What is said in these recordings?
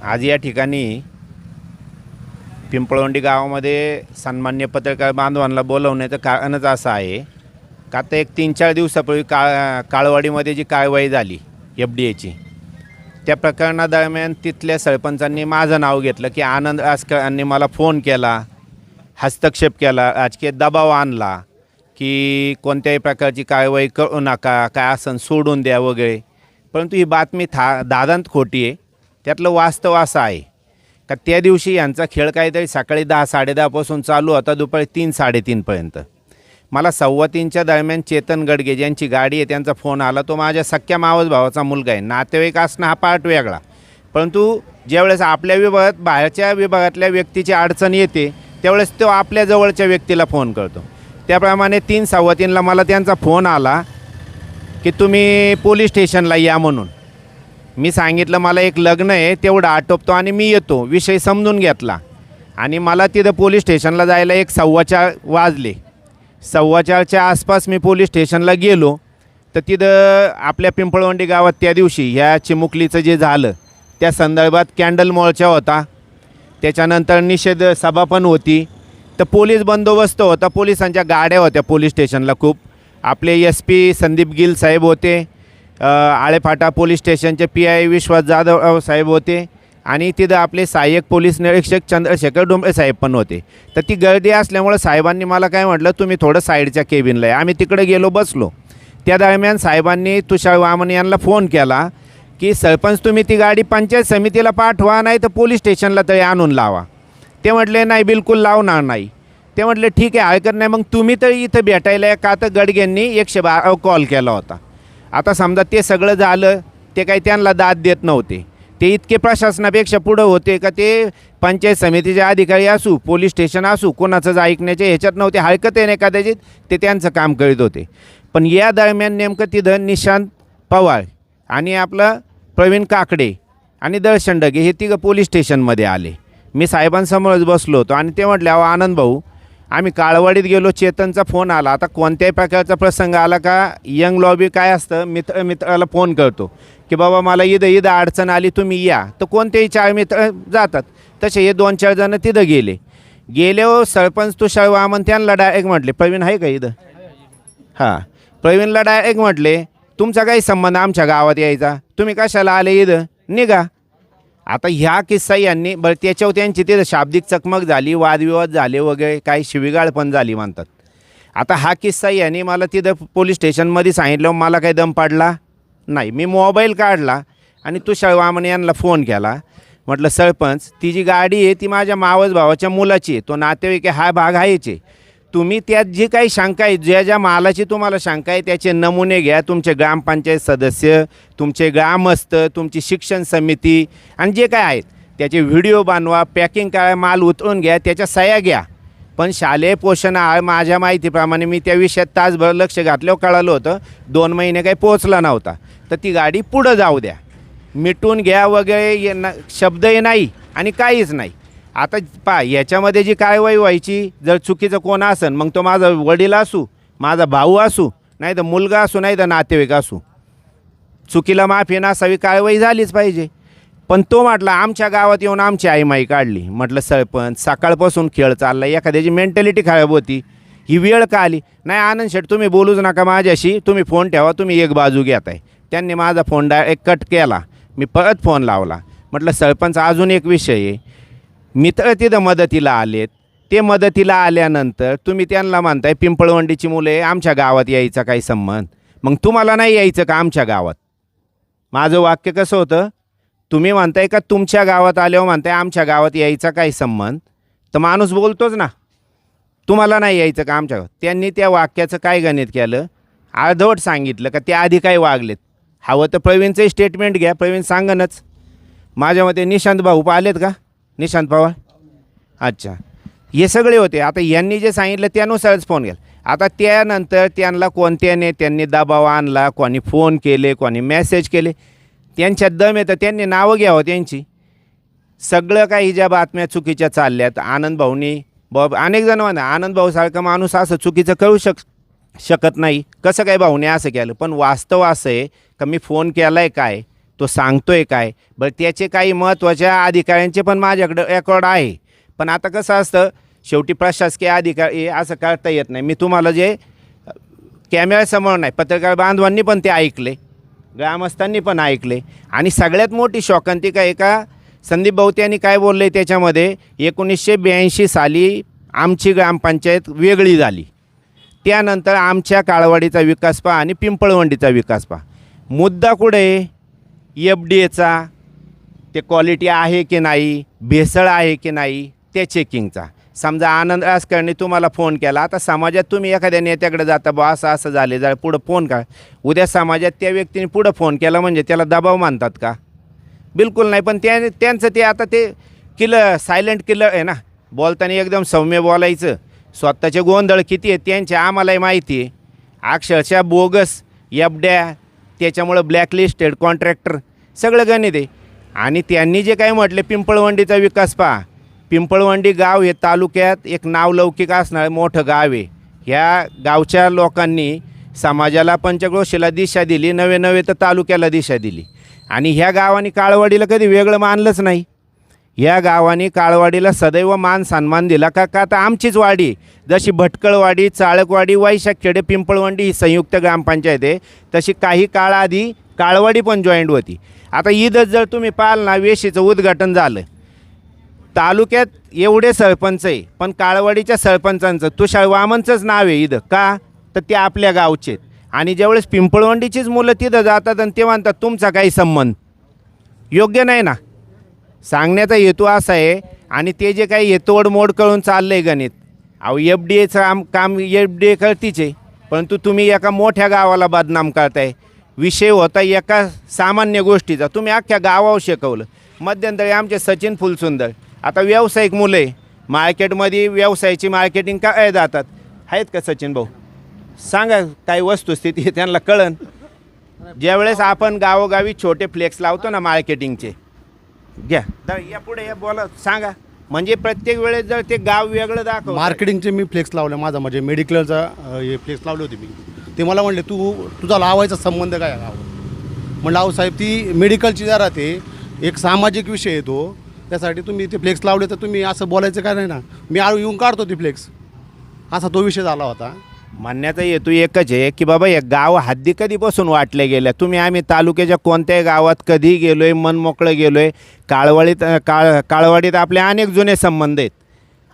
आज या ठिकाणी पिंपळवंडी गावामध्ये सन्मान्य पत्रकार बांधवांना बोलवण्याचं कारणच असं आहे का आता एक 3-4 दिवसापूर्वी काळवाडीमध्ये जी कारवाई झाली FDAची, त्या प्रकरणादरम्यान तिथल्या सरपंचांनी माझं नाव घेतलं की आनंद आसकरांनी मला फोन केला, हस्तक्षेप केला, राजकीय दबाव आणला की कोणत्याही प्रकारची कारवाई करू नका, काय असं सोडून द्या वगैरे. परंतु ही बातमी दादांत खोटी आहे. त्यातलं वास्तव असं आहे का त्या दिवशी यांचा खेळ काहीतरी सकाळी 10-10:30 पासून चालू होता दुपारी 3-3:30पर्यंत. मला 2:15च्या दरम्यान चेतन गडगे ज्यांची गाडी आहे त्यांचा फोन आला. तो माझ्या सख्या मावस भावाचा मुलगा आहे. नातेवाईक असणं हा पार्ट वेगळा, परंतु ज्यावेळेस आपल्या विभागात बाहेरच्या विभागातल्या व्यक्तीची अडचण येते त्यावेळेस तो आपल्या जवळच्या व्यक्तीला फोन करतो. त्याप्रमाणे 3-3:15ला मला त्यांचा फोन आला की तुम्ही पोलीस स्टेशनला या म्हणून. मी सांगितलं मला एक लग्न आहे तेवढं आटोपतो आणि मी येतो. विषय समजून घेतला आणि मला तिथं पोलीस स्टेशनला जायला 4:15 वाजले. 4:15च्या आसपास मी पोलीस स्टेशनला गेलो तर तिथं आपल्या पिंपळवंडी गावात त्या दिवशी ह्या चिमुकलीचं जे झालं त्या संदर्भात कॅन्डल मोर्चा होता. त्याच्यानंतर निषेध सभा पण होती. तर पोलीस बंदोबस्त होता. पोलिसांच्या गाड्या होत्या पोलीस स्टेशनला खूप. आपले SP संदीप गिल साहेब होते, आळेफाटा पोलीस स्टेशनचे PI विश्वास जाधव साहेब होते आणि तिथं आपले सहाय्यक पोलीस निरीक्षक चंद्रशेखर डोंबळे साहेब पण होते. तर ती गर्दी असल्यामुळं साहेबांनी मला काय म्हटलं, तुम्ही थोडं साईडच्या केबिनला आहे. आम्ही तिकडे गेलो, बसलो. त्या दरम्यान साहेबांनी तुषार वामन यांना फोन केला की सरपंच तुम्ही ती गाडी पंचायत समितीला पाठवा, नाही तर पोलीस स्टेशनला तरी आणून लावा. ते म्हटले नाही, बिलकुल लावणार नाही. ते म्हटले ठीक आहे, हरकत नाही, मग तुम्ही तरी इथं भेटायला का. तर गडगेंनी 112 कॉल केला होता. आता समजा ते सगळं झालं, ते काही त्यांना दाद देत नव्हते. ते इतके प्रशासनापेक्षा पुढं होते का ते पंचायत समितीचे अधिकारी असू, पोलीस स्टेशन असू, कोणाचंच ऐकण्याचे ह्याच्यात नव्हते. हरकत आहे नाही कदाचित ते त्यांचं काम करीत होते. पण या दरम्यान नेमकं तिथं निशांत पवार आणि आपलं प्रवीण काकडे आणि दर्शन डगे हे तिघं पोलीस स्टेशनमध्ये आले. मी साहेबांसमोरच बसलो होतो आणि ते म्हटले, अहो आनंद भाऊ, आम्ही काळवाडीत गेलो, चेतनचा फोन आला. आता कोणत्याही प्रकारचा प्रसंग आला का यंग लॉबी काय असतं, मित्राला फोन करतो की बाबा मला इथं अडचण आली, तुम्ही या. तर कोणतेही 4 मित्र जातात. तसे हे 2-4 जण तिथं गेले हो. सरपंच तुषार वामन त्यांना डायरेक्ट म्हटले, प्रवीण आहे का इथं? हां, प्रवीणला डायरेक्ट म्हटले, तुमचा काही संबंध आमच्या गावात यायचा, तुम्ही कशाला आले इथं, निघा. आता ह्या किस्सा यांनी बरं त्याच्यावर त्यांची तिथं शाब्दिक चकमक झाली, वादविवाद झाले वगैरे, काही शिवीगाळ पण झाली म्हणतात. आता हा किस्सा यांनी मला तिथं पोलीस स्टेशनमध्ये सांगितलं, मला काही दम पाडला नाही. मी मोबाईल काढला आणि तुषार वामन यांना फोन केला. म्हटलं सरपंच, ती जी गाडी आहे ती माझ्या मावस भावाच्या मुलाची आहे, तो नातेवाईक हा भाग आहेचे. तुम्ही त्यात जी काही शंका आहे, ज्या मालाची तुम्हाला शंका आहे त्याचे नमुने घ्या. तुमचे ग्रामपंचायत सदस्य, तुमचे ग्रामस्थ, तुमची शिक्षण समिती आणि जे काय आहेत त्याचे व्हिडिओ बनवा, पॅकिंग करा, माल उतरून घ्या, त्याच्या सह्या घ्या. पण शालेय पोषण आहार माझ्या माहितीप्रमाणे मी त्या विषयात तासभर लक्ष घातल्यावर कळालं होतं 2 महिने काही पोचला नव्हता. तर ती गाडी पुढं जाऊ द्या, मिटून घ्या वगैरे शब्दही नाही आणि काहीच नाही. आता याच्यामध्ये जी कारवाई व्हायची, जर चुकीचं कोण असेल मग तो माझा वडील असू, माझा भाऊ असू, नाही तर मुलगा असू, नाही तर नातेवाईक असू, चुकीला माफी नसावी, कारवाई झालीच पाहिजे. पण तो म्हटला आमच्या गावात येऊन आमची आईमाई काढली. म्हटलं सरपंच, सकाळपासून खेळ चालला, एखाद्याची मेंटॅलिटी खराब होती, ही वेळ का आली? नाही आनंद शेठ, तुम्ही बोलूच नका माझ्याशी, तुम्ही फोन ठेवा, तुम्ही एक बाजू घेताय. त्यांनी माझा फोन डायरेक्ट कट केला. मी परत फोन लावला. म्हटलं सरपंच, अजून एक विषय आहे. मित्र तिथं मदतीला आलेत, ते मदतीला आल्यानंतर तुम्ही त्यांना म्हणताय पिंपळवंडीची मुले आमच्या गावात यायचा काही संबंध, मग तुम्हाला नाही यायचं का आमच्या गावात? माझं वाक्य कसं होतं, तुम्ही म्हणताय का तुमच्या गावात आल्यावर म्हणताय आमच्या गावात यायचा काही संबंध, तर माणूस बोलतोच ना, तुम्हाला नाही यायचं का आमच्या गावात? त्यांनी त्या वाक्याचं काय गणित केलं, अर्धवट सांगितलं का ते आधी काय वागलेत. हवं तर प्रवीणचंही स्टेटमेंट घ्या, प्रवीण सांगनच. माझ्या मते निशांत भाऊ आलेत का, निशांत पवार? अच्छा, हे सगळे होते. आता यांनी जे सांगितलं त्यानुसारच फोन केला. आता त्यानंतर त्यांना कोणत्या नेत्यांनी दबाव आणला, कोणी फोन केले, कोणी मेसेज केले, त्यांच्यात दम येतं, त्यांनी नावं घ्यावं त्यांची. सगळं काही ज्या बातम्या चुकीच्या चालल्यात, आनंद भाऊनी अनेक जण म्हणा आनंद भाऊसारखा माणूस असं चुकीचं करू शकत नाही, कसं काय भाऊने असं केलं. पण वास्तव असं आहे का मी फोन केला आहे काय तो सांगतोय काय. बरं त्याचे काही महत्त्वाच्या अधिकाऱ्यांचे पण माझ्याकडं रेकॉर्ड आहे. पण आता कसं असतं, शेवटी प्रशासकीय अधिकारी असं करता येत नाही. मी तुम्हाला जे कॅमेऱ्यासमोर नाही, पत्रकार बांधवांनी पण ते ऐकले, ग्रामस्थांनी पण ऐकले. आणि सगळ्यात मोठी शोकांतिका एका संदीप भाऊ यांनी काय बोलले त्याच्यामध्ये, 1982 साली आमची ग्रामपंचायत वेगळी झाली, त्यानंतर आमच्या काळवाडीचा विकास पहा आणि पिंपळवंडीचा विकास पहा. मुद्दा कुठे FDAचा, ते क्वालिटी आहे की नाही, भेसळ आहे की नाही, त्या चेकिंगचा. समजा आनंद राजकारणी तुम्हाला फोन केला, आता समाजात तुम्ही एखाद्या नेत्याकडे जाता, बा असं असं झाले जरा पुढं फोन का, उद्या समाजात त्या व्यक्तीने पुढं फोन केला म्हणजे त्याला दबाव मानतात का? बिलकुल नाही. पण त्यांचं ते आता ते सायलेंट किलर आहे ना, बोलताना एकदम सौम्य बोलायचं. स्वतःचे गोंधळ किती आहेत त्यांचे आम्हालाही माहिती आहे. अक्षरशः बोगस FDA, त्याच्यामुळं ब्लॅकलिस्टेड कॉन्ट्रॅक्टर सगळं गणित आहे. आणि त्यांनी जे काय म्हटले पिंपळवंडीचा विकास पहा, पिंपळवंडी गाव हे तालुक्यात एक नावलौकिक असणारं मोठं गाव आहे. ह्या गावच्या लोकांनी समाजाला पंचक्रोशीला दिशा दिली, नवे नवे तर तालुक्याला दिशा दिली. आणि ह्या गावाने काळवाडीला कधी वेगळं मानलंच नाही. ह्या गावाने काळवाडीला सदैव मान सन्मान दिला का आता आमचीच वाडी, जशी भटकळवाडी, चाळकवाडी, वैशाखखेडे, पिंपळवंडी ही संयुक्त ग्रामपंचायत आहे, तशी काही काळ आधी काळवाडी पण जॉईंट होती. आता ईदच जर तुम्ही पाहाल ना, वेशीचं उद्घाटन झालं, तालुक्यात एवढे सरपंच आहे, पण काळवाडीच्या सरपंचांचं तुषार वामनचंच नाव आहे इथं. का तर ते आपल्या गावचे. आणि ज्यावेळेस पिंपळवंडीचीच मुलं तिथं जातात आणि ते म्हणतात तुमचा काही संबंध, योग्य नाही ना. सांगण्याचा हेतू असा आहे. आणि ते जे काही हे तोडमोड करून चाललं आहे गणित, अहो FDAचं काम FDA करतीच आहे, परंतु तुम्ही एका मोठ्या गावाला बदनाम करताय. विषय होता एका सामान्य गोष्टीचा, तुम्ही अख्ख्या गावावर शिकवलं. मध्यंतरी आमचे सचिन फुलसुंदर आता व्यावसायिक मुलं आहे, मार्केटमध्ये व्यवसायाची मार्केटिंग काय जातात, आहेत का सचिन भाऊ? सांगा काही वस्तुस्थिती आहे, त्यांना कळन. ज्यावेळेस आपण गावोगावी छोटे फ्लेक्स लावतो ना मार्केटिंगचे, घ्या तर या पुढे या बोला, सांगा. म्हणजे प्रत्येक वेळेस जर ते गाव वेगळं दाखव. मार्केटिंगचे मी फ्लेक्स लावले, माझा म्हणजे मेडिकलचा हे फ्लेक्स लावले होते मी. ते मला म्हणले तुझा लावायचा संबंध काय आहे गावात? म्हणलं अहो साहेब, ती मेडिकलची जरा ते एक सामाजिक विषय येतो, त्यासाठी तुम्ही ते फ्लेक्स लावले, तर तुम्ही असं बोलायचं काय नाही ना. मी आळू येऊन काढतो ती फ्लेक्स, असा तो विषय झाला होता. म्हणण्याचा हेतू एकच आहे की बाबा या गाव हद्दी कधीपासून वाटल्या गेल्या. आम्ही तालुक्याच्या कोणत्याही गावात कधी गेलो आहे, मन मोकळं गेलो आहे. काळवाडीत आपले अनेक जुने संबंध आहेत,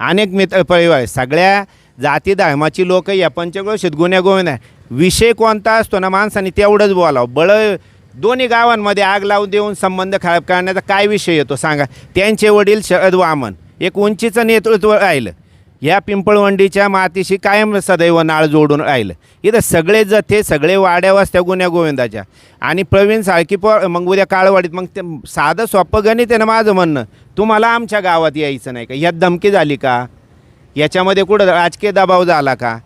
अनेक मित्र परिवार आहेत, सगळ्या जाती धर्माची लोक या पंचक्रोशीत गुण्यागोविंद आहे. विषय कोणता असतो ना, माणसाने तेवढंच बोलावं. दोन्ही गावांमध्ये आग लावून देऊन संबंध खराब करण्याचा काय विषय येतो सांगा. त्यांचे वडील शरद वामन एक उंचीचं नेतृत्व राहिलं, या पिंपळवंडीच्या मातीशी कायम सदैव नाळ जोडून राहिलं. इथं सगळे जथे, सगळे वाड्या वस्त्या गुण्या गोविंदाच्या. आणि प्रवीण साळकी मग उद्या काळवाडीत, मग ते साधं सोपं गणित आहे ना माझं म्हणणं. तुम्हाला आमच्या गावात यायचं नाही का? यात धमकी झाली का? याच्यामध्ये कुठं राजकीय दबाव झाला का?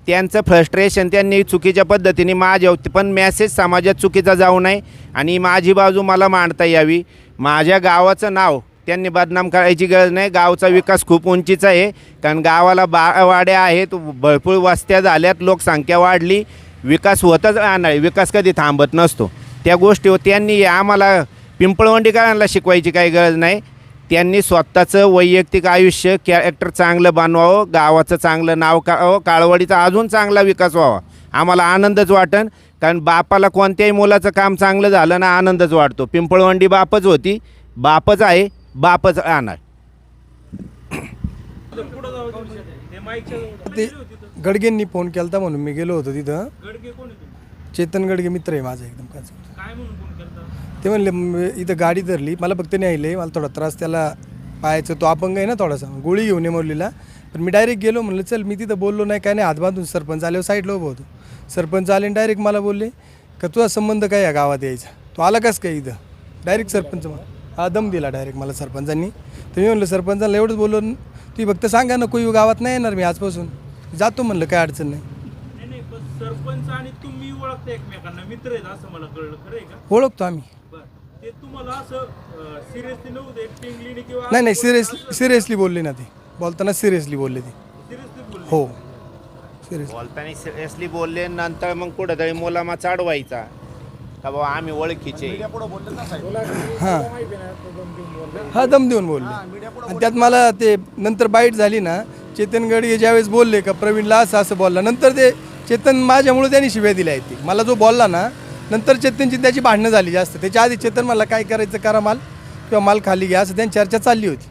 त्यांचं फ्रस्ट्रेशन त्यांनी चुकीच्या पद्धतीने माझ्या, पण मॅसेज समाजात चुकीचा जाऊ नये आणि माझी बाजू मला मांडता यावी. माझ्या गावाचं नाव त्यांनी बदनाम करायची गरज नाही. गावचा विकास खूप उंचीचा आहे, कारण गावाला वाड्या आहेत, भरपूर वस्त्या झाल्यात, लोकसंख्या वाढली, विकास होतच राहणार. विकास कधी थांबत नसतो. त्या गोष्टीवर त्यांनी आम्हाला पिंपळवंडीकरांना शिकवायची काही गरज नाही. त्यांनी स्वतःचं वैयक्तिक आयुष्य, कॅरेक्टर चांगलं बनवावं, गावाचं चांगलं नाव करावं, काळवाडीचा अजून चांगला विकास व्हावा. आम्हाला आनंदच वाटन, कारण बापाला कोणत्याही मुलाचं काम चांगलं झालं ना आनंदच वाटतो. पिंपळवंडी बापच होती, बापच आहे, बापच राहणार. ते गडगेंनी फोन केला होता म्हणून मी गेलो होतो तिथं. चेतन गडगे मित्र आहे माझा एकदम. काय ते म्हणले इथं गाडी धरली, मला फक्त न्यायले, मला थोडा त्रास, त्याला पायाचं तो अपंग आहे ना थोडासा, गोळी घेऊन ये मुरलीला. पण मी डायरेक्ट गेलो, म्हणलं चल. मी तिथं बोललो नाही, काय नाही, हात बांधून सरपंच आल्यावर साईडला उभं होतो. सरपंच आले आणि डायरेक्ट मला बोलले का तुझा संबंध काय या गावात यायचा, तो आला कस काय इथं? डायरेक्ट सरपंच हा दम दिला डायरेक्ट मला सरपंचांनी. तर मी म्हणलं सरपंचाला एवढंच बोललो, तुम्ही फक्त सांगा ना कोई गावात नाही येणार मी आजपासून, जातो म्हणलं, काय अडचण नाही. सरपंच आणि तुम्ही ओळखता एकमेकांना, मित्र आहेत असं मला कळलं, खरं आहे का? ओळखतो आम्ही. ते तुम्हाला असं सिरियसली नव्हते टिंगलीने किंवा नाही सिरियसली बोलले ना, ते बोलताना सिरियसली बोलले ते. सिरियसली बोलले? हो सिरियस बोलताना सिरियसली बोलले, नंतर मग कुठंतरी मुलामा चढवायचा. का बाबा आम्ही ओळखीचे हां हा दम देऊन बोलले आणि त्यात मला ते नंतर बाईट झाली ना, चेतन गडगे ज्यावेळेस बोलले का प्रवीणला असं बोलला, नंतर ते चेतन माझ्यामुळे त्यांनी शिव्या दिल्या आहेत. ती मला जो बोलला ना, नंतर चेतनची त्याची भांडणं झाली जास्त. त्याच्या आधी चेतन मला काय करायचं करा माल किंवा माल खाली घ्या असं त्यांची चर्चा चालली होती.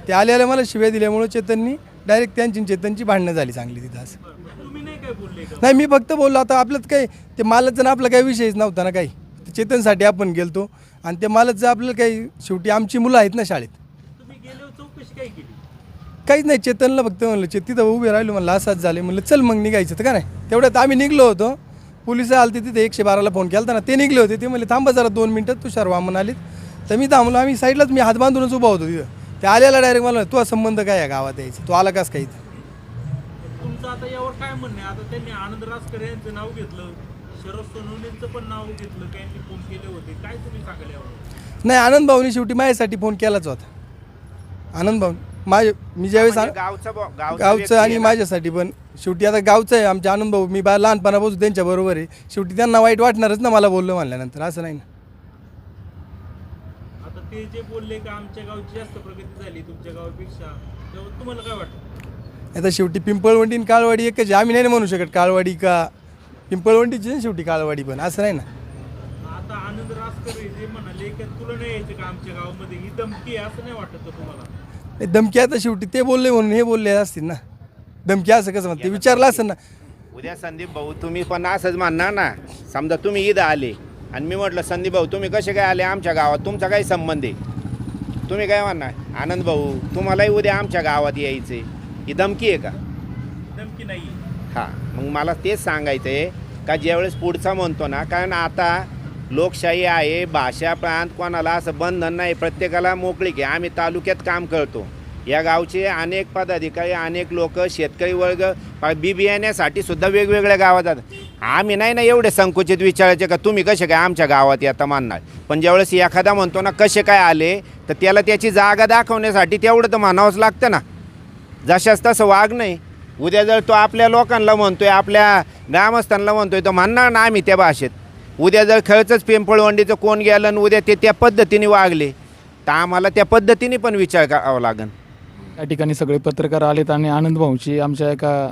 ते आल्याला मला शिव्या दिल्यामुळे चेतननी डायरेक्ट त्यांची चेतनची भांडणं झाली चांगली तिथं. असं तुम्ही नाही काय बोलले का? नाही, मी फक्त बोललो आता आपल्यात काय ते मालाचं आपला काही विषयच नव्हता ना काही. चेतनसाठी आपण गेलतो आणि ते मालाचं आपल्याला काही शेवटी आमची मुलं आहेत ना शाळेत. तुम्ही गेल्यावर चौकशी काय केली? काहीच नाही, चेतनला फक्त म्हणलं तिथं उभे राहिलो, म्हणलं असंच झाले, म्हणलं चल मग निघायचं तर का नाही. तेवढ्यात आम्ही निघलो होतो, पोलिस आलते तिथे 112ला फोन केला ना, ते निघले होते. ते म्हणले थांबा जरा 2 मिनटं, तुषार वामन आलीत. तर मी थांबलो, आम्ही साईडलाच मी हात बांधूनच उभा होतो तिथं. ते आल्याला डायरेक्ट मला तुझा संबंध काय आहे गावात यायचं, तू आला कास काही. तुमचं आता यावर काय म्हणणं आहे? आता त्यांनी आनंद रासकर यांचं नाव घेतलं, शरद सोनवणेंचं पण नाव घेतलं, त्यांनी फोन केले होते, काय तुम्ही सांगाल यावर? नाही, आनंद भाऊनी शेवटी माझ्यासाठी फोन केलाच होता. आनंद भाऊ मी ज्यावेळेस गावचं आणि माझ्यासाठी पण शेवटी आता गावचं आहे आमच्या आनंद भाऊ. मी लहानपणापासून त्यांच्या बरोबर आहे, शेवटी त्यांना वाईट वाटणारच ना मला बोललं म्हणल्यानंतर. असं नाही ना. आता ते जे बोलले का आमच्या गावची जास्त प्रगती झाली तुमच्या गावापेक्षा, तेव्हा तुम्हाला काय वाटतं? आता शेवटी पिंपळवंडी आणि काळवाडी एकच आहे. आम्ही नाही म्हणू शकत काळवाडी का पिंपळवंडीची आहे शेवटी काळवाडी पण. असं नाही ना. आता आनंद रासकर जे म्हणाले की तुला नाही यायचं का आमच्या गावामध्ये, ही धमकी आहे असं नाही वाटत का तुम्हाला? धमकी आता शेवटी ते बोलले म्हणून हे बोलले असतील ना. धमकी असं कसं म्हणते विचारलं असेल ना. उद्या संदीप भाऊ तुम्ही पण असंच म्हणणार ना. समजा तुम्ही इथं आले आणि मी म्हटलं संदीप भाऊ तुम्ही कसे काय आले आमच्या गावात, तुमचा काही संबंध आहे? तुम्ही काय म्हणणार आनंद भाऊ तुम्हालाही उद्या आमच्या गावात यायचे, ही धमकी आहे का? धमकी नाही. हां, मग मला तेच सांगायचं आहे का ज्यावेळेस पुढचा म्हणतो ना, कारण आता लोकशाही आहे, भाषा प्रांत कोणाला असं बंधन नाही, प्रत्येकाला मोकळीक आहे. आम्ही तालुक्यात काम करतो, या गावचे अनेक पदाधिकारी अनेक लोक शेतकरी वर्ग बी बियाण्यासाठी सुद्धा वेगवेगळ्या गावात जातात. आम्ही नाही ना एवढे संकुचित विचारायचे का तुम्ही कसे काय आमच्या गावात येता मानणार. पण ज्यावेळेस एखादा म्हणतो ना कसे काय आले, तर त्याला त्याची जागा दाखवण्यासाठी तेवढं तर म्हणावंच लागतं ना. जशाच तसं वाग नाही. उद्या जर तो आपल्या लोकांना म्हणतोय, आपल्या ग्रामस्थांना म्हणतोय, तर म्हणणार ना आम्ही त्या भाषेत. उद्या जर खरंच पिंपळवंडीचं कोण गेलं आणि उद्या ते त्या पद्धतीने वागले तर आम्हाला त्या पद्धतीने पण विचार करावा लागेल. या ठिकाणी सगळे पत्रकार आलेत आणि आनंद भाऊची आमच्या एका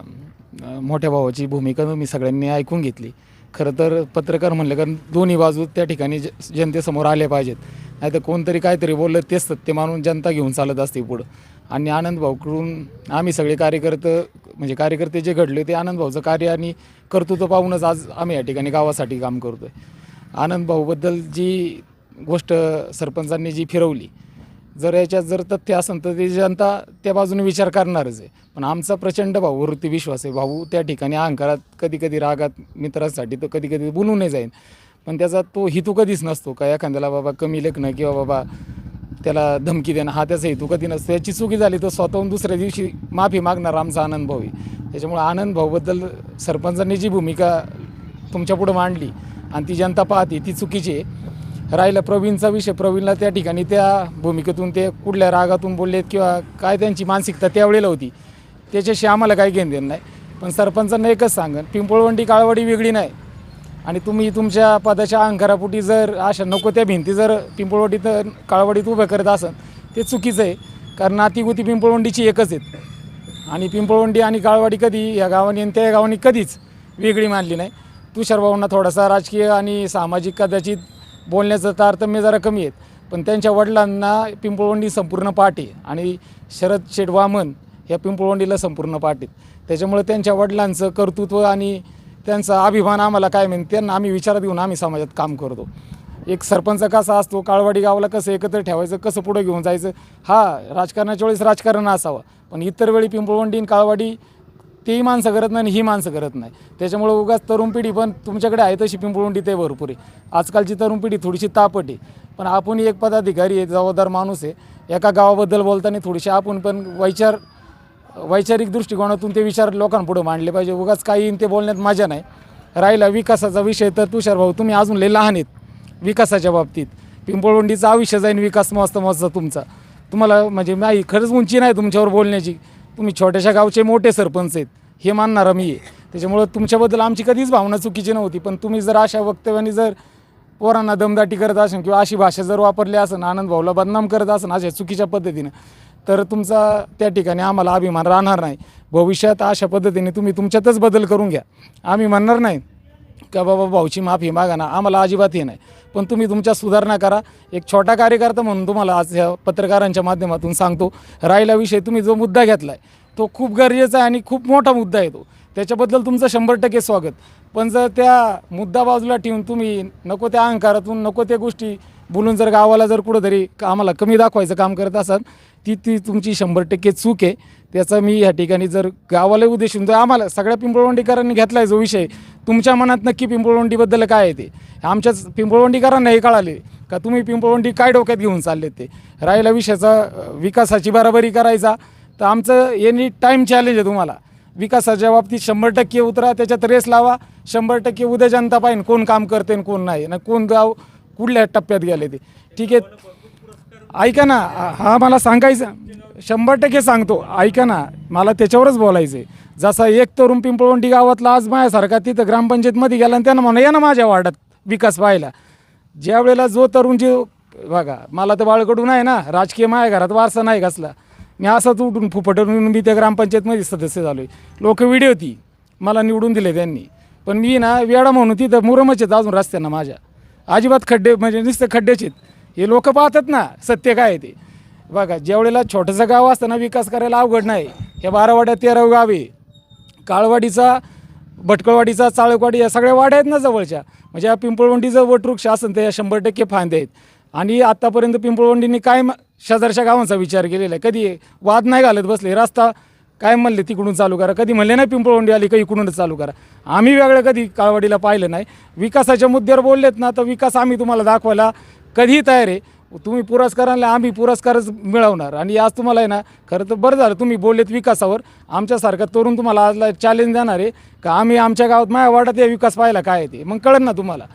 मोठ्या भावाची भूमिका मी सगळ्यांनी ऐकून घेतली. खरं तर पत्रकार म्हणलं कारण दोन्ही बाजू त्या ठिकाणी जनतेसमोर आल्या पाहिजेत. नाही तर कोणतरी काहीतरी बोललं तेच सत्य मानून जनता घेऊन चालत असते पुढं. आणि आनंद भाऊकडून आम्ही सगळे कार्यकर्ते जे घडले ते आनंद भाऊचं कार्य आणि कर्तृत्व पाहूनच आज आम्ही या ठिकाणी गावासाठी काम करतो आहे. आनंद भाऊबद्दल जी गोष्ट सरपंचांनी जी फिरवली, जर याच्यात जर तथ्य असेल तर ती जनता त्या बाजूने विचार करणारच आहे. पण आमचा प्रचंड भाऊवरती विश्वास आहे. भाऊ त्या ठिकाणी अहंकारात कधी रागात मित्रांसाठी तो कधी बोलूनही जाईन, पण त्याचा तो हेतू कधीच नसतो का एखाद्याला बाबा कमी लेखणं किंवा बाबा त्याला धमकी देणं, हा त्याचा हेतू कधी नसतो. याची चुकी झाली तर स्वतःहून दुसऱ्या दिवशी माफी मागणार आमचा आनंद भाऊ आहे. त्याच्यामुळे आनंद भाऊबद्दल सरपंचांनी जी भूमिका तुमच्यापुढं मांडली आणि ती जनता पाहते ती चुकीची आहे. राहिला प्रवीणचा विषय, प्रवीणला त्या ठिकाणी त्या भूमिकेतून ते कुठल्या रागातून बोललेत किंवा काय त्यांची मानसिकता त्यावेळेला होती त्याच्याशी आम्हाला काही घेणं देणं नाही. पण सरपंचांना एकच सांगेन, पिंपळवंडी काळवाडी वेगळी नाही. आणि तुम्ही तुमच्या पदाच्या अहंकारापोटी जर अशा नको त्या भिंती जर पिंपळवंडीत काळवाडीत उभ्या करत असाल ते चुकीचं आहे. कारण नातीगुती पिंपळवंडीची एकच आहेत आणि पिंपळवंडी आणि काळवाडी कधी या गावाने आणि त्या गावाने कधीच वेगळी मानली नाही. तुषारभाऊंना थोडासा राजकीय आणि सामाजिक कदाचित बोलण्याचं तारतम्य जरा कमी आहेत, पण त्यांच्या वडिलांना पिंपळवंडी संपूर्ण पाठ आहे आणि शरद शेठ वामन ह्या पिंपळवंडीला संपूर्ण पाठ आहेत. त्याच्यामुळे त्यांच्या वडिलांचं कर्तृत्व आणि त्यांचा अभिमान आम्हाला काय म्हणते त्यांना आम्ही विचारात घेऊन आम्ही समाजात काम करतो. एक सरपंच कसा असतो, काळवाडी गावाला कसं एकत्र ठेवायचं, कसं पुढं घेऊन जायचं, हा राजकारणाच्या वेळेस राजकारण असावं. पण इतर वेळी पिंपळवंडी आणि काळवाडी तेही माणसं करत नाही आणि ही माणसं करत नाही. त्याच्यामुळे उगाच तरुण पिढी पण तुमच्याकडे आहे तशी पिंपळवंडी ते भरपूर आहे. आजकालची तरुण पिढी थोडीशी तापट आहे, पण आपण एक पदाधिकारी आहे, जबाबदार माणूस आहे. एका गावाबद्दल बोलताना थोडीशी आपण पण वैचारिक दृष्टिकोनातून ते विचार लोकांपुढे मांडले पाहिजे. उगाच काही ते बोलण्यात मजा नाही. राहिला विकासाचा विषय तर तुषार भाऊ तुम्ही अजून लय लहान आहेत विकासाच्या बाबतीत. पिंपळवंडीचं आयुष्य जाईन विकास मस्त तुमचा. तुम्हाला म्हणजे नाही खरंच उंची नाही तुमच्यावर बोलण्याची. तुम्ही छोट्याशा गावचे मोठे सरपंच आहेत हे मानणारा मी आहे. त्याच्यामुळं तुमच्याबद्दल आमची कधीच भावना चुकीची नव्हती. पण तुम्ही जर अशा वक्तव्याने जर पोरांना दमदाटी करत असेल किंवा अशी भाषा जर वापरली असेल, आनंद भाऊला बदनाम करत असेल अशा चुकीच्या पद्धतीनं, तर तुमचा त्या ठिकाणी आम्हाला अभिमान राहणार नाही. भविष्यात अशा पद्धतीने तुम्ही तुमच्यातच बदल करून घ्या. आम्ही म्हणणार नाही का बाबा भाऊची माफी मागा ना, आम्हाला अजिबात हे नाही, पण तुम्ही तुमच्या सुधारणा करा. एक छोटा कार्यकर्ता म्हणून तुम्हाला आज ह्या पत्रकारांच्या माध्यमातून सांगतो, राहिला विषय तुम्ही जो मुद्दा घेतला आहे तो खूप गरजेचा आहे आणि खूप मोठा मुद्दा आहे तो, त्याच्याबद्दल तुमचं 100% स्वागत. पण जर त्या मुद्दा बाजूला ठेवून तुम्ही नको त्या अहंकारातून नको त्या गोष्टी बोलून जर गावाला जर कुठंतरी आम्हाला कमी दाखवायचं काम करत असाल, ती तुमची 100% चूक आहे. त्याचा मी ह्या ठिकाणी जर गावाला उद्देशून जर आम्हाला सगळ्या पिंपळवंडीकरांनी घेतला आहे जो विषय, तुमच्या मनात नक्की पिंपळवंडीबद्दल काय आहे ते आमच्याच पिंपळवंडीकरांना हे कळाले का तुम्ही पिंपळवंडी काय डोक्यात घेऊन चालले. ते राहिला विषयाचा विकासाची बराबरी करायचा, तर आमचं एनी टाईम चॅलेंज आहे तुम्हाला. विकासाच्या बाबतीत 100% उतरा, त्याच्यात रेस लावा. 100% उद्या जनता पाहिजे कोण काम करते आणि कोण नाही, ना कोण गाव कुठल्या टप्प्यात गेले ते. ठीक आहे, ऐका ना, हा मला सांगायचं 100% सांगतो, ऐका ना, मला त्याच्यावरच बोलायचं आहे. जसा एक तरुण पिंपळवंडी गावातला आज माझ्यासारखा तिथं ग्रामपंचायतमध्ये गेला आणि त्यानं म्हणा या ना माझ्या वार्डात विकास पाहायला. ज्या वेळेला जो तरुण बघा, मला तर बाळकडून आहे ना, राजकीय माझ्या घरात वारसा नाही कसला, मी असंच उठून फुफटून मी त्या ग्रामपंचायतमध्ये सदस्य झालो आहे. लोक व्हिडिओ ती मला निवडून दिले त्यांनी, पण मी ना वेळा म्हणून तिथं मुरमच आहेत अजून रस्त्यांना माझ्या, अजिबात खड्डे म्हणजे नुसते खड्डेच आहेत. हे लोक पाहतात ना सत्य काय आहे ते. बघा, ज्यावेळेला छोटंसं गाव असताना विकास करायला अवघड नाही. ह्या 12 वाड्यात 13 गावे, काळवाडीचा, भटकळवाडीचा, चाळकवाडी या सगळ्या वाड्या आहेत ना जवळच्या. म्हणजे या पिंपळवंडीचं वटवृक्ष असेल तर या 100% फांदे आहेत. आणि आत्तापर्यंत पिंपळवंडीने काय शेजारच्या गावांचा विचार केलेला आहे, कधी वाद नाही घालत बसले. रस्ता काय म्हणले तिकडून चालू करा, कधी म्हणले नाही पिंपळवंडी आली का इकडूनच चालू करा. आम्ही वेगळं कधी काळवाडीला पाहिलं नाही. विकासाच्या मुद्द्यावर बोललेत ना, तर विकास आम्ही तुम्हाला दाखवायला कधीही तयार आहे. तुम्ही पुरस्कारांना आम्ही पुरस्कारच मिळवणार. आणि आज तुम्हाला आहे ना, खरं तर बरं झालं तुम्ही बोललेत विकासावर. आमच्यासारखा तरुण तुम्हाला आजला चॅलेंज देणार आहे का आम्ही आमच्या गावात माझ्या वार्डात या विकास पाहायला काय आहे ते, मग कळेल ना तुम्हाला.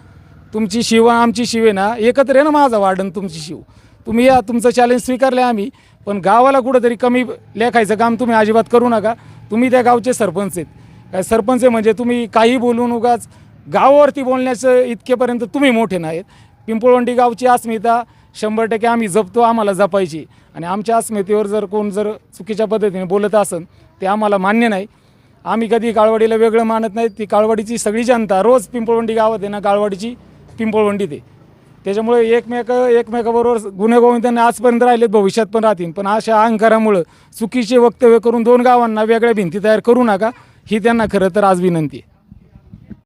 तुमची शिव आमची शिव आहे ना, एकत्र आहे ना माझा वार्ड आणि तुमची शिव. तुम्ही या तुमचं चॅलेंज स्वीकारले आम्ही, पण गावाला कुठंतरी कमी लेखायचं काम तुम्ही अजिबात करू नका. तुम्ही त्या गावचे सरपंच आहेत. काय सरपंच आहे म्हणजे तुम्ही काही बोलून उगाच गावावरती बोलण्याचं इतकेपर्यंत तुम्ही मोठे नाहीत. पिंपळवंडी गावची अस्मिता 100% आम्ही जपतो, आम्हाला जपायची. आणि आमच्या अस्मितेवर जर कोण जर चुकीच्या पद्धतीने बोलत असेल ते आम्हाला मान्य नाही. आम्ही कधी काळवाडीला वेगळं मानत नाही. ती काळवाडीची सगळी जनता रोज पिंपळवंडी गावात आहे ना, काळवाडीची पिंपळवंडी ते. त्याच्यामुळे एकमेकाबरोबर गुन्हेगोविंदांनी आजपर्यंत राहिलेत, भविष्यात पण राहतील. पण अशा अहंकारामुळं चुकीचे वक्तव्य करून 2 गावांना वेगळ्या भिंती तयार करू नका, ही त्यांना खरं तर आज विनंती आहे.